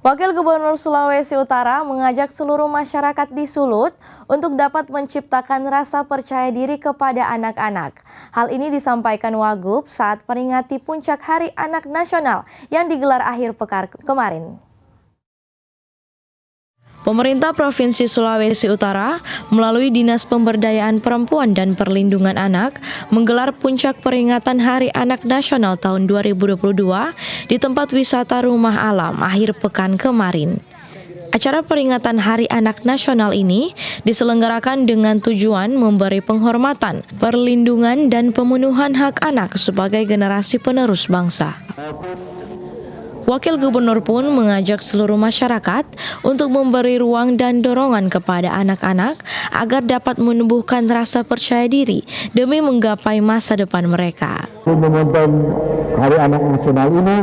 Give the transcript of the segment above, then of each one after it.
Wakil Gubernur Sulawesi Utara mengajak seluruh masyarakat di Sulut untuk dapat menciptakan rasa percaya diri kepada anak-anak. Hal ini disampaikan Wagub saat peringati puncak Hari Anak Nasional yang digelar akhir pekan kemarin. Pemerintah Provinsi Sulawesi Utara melalui Dinas Pemberdayaan Perempuan dan Perlindungan Anak menggelar puncak peringatan Hari Anak Nasional tahun 2022 di tempat wisata Rumah Alam akhir pekan kemarin. Acara peringatan Hari Anak Nasional ini diselenggarakan dengan tujuan memberi penghormatan, perlindungan, dan pemenuhan hak anak sebagai generasi penerus bangsa. Wakil Gubernur pun mengajak seluruh masyarakat untuk memberi ruang dan dorongan kepada anak-anak agar dapat menumbuhkan rasa percaya diri demi menggapai masa depan mereka. Menonton Hari Anak Nasional ini,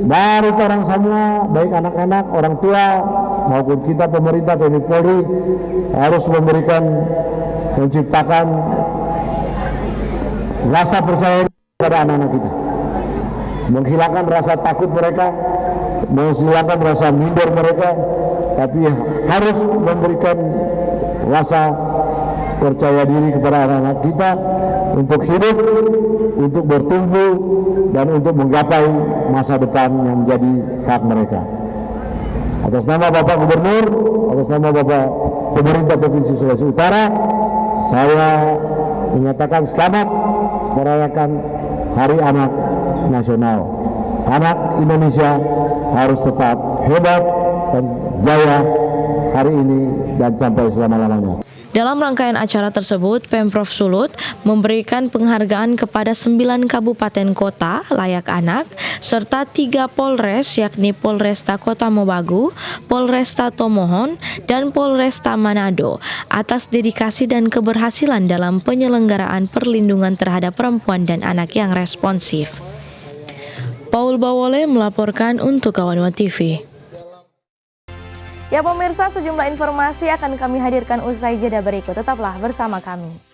mari orang semua, baik anak-anak, orang tua, maupun kita pemerintah TNI Polri harus menciptakan rasa percaya diri pada anak-anak kita. Menghilangkan rasa takut mereka, menghilangkan rasa minder mereka, tapi harus memberikan rasa percaya diri kepada anak-anak kita untuk hidup, untuk bertumbuh, dan untuk menggapai masa depan yang menjadi hak mereka. Atas nama Bapak Gubernur, atas nama Bapak Pemerintah Provinsi Sulawesi Utara, saya menyatakan selamat merayakan Hari Anak Nasional. Anak Indonesia harus tetap hebat dan jaya hari ini dan sampai selama-lamanya. Dalam rangkaian acara tersebut, Pemprov Sulut memberikan penghargaan kepada 9 kabupaten kota layak anak, serta 3 Polres yakni Polresta Kota Mobagu, Polresta Tomohon, dan Polresta Manado atas dedikasi dan keberhasilan dalam penyelenggaraan perlindungan terhadap perempuan dan anak yang responsif. Paul Bawole melaporkan untuk Kawanwa TV. Ya pemirsa, sejumlah informasi akan kami hadirkan usai jeda berikut. Tetaplah bersama kami.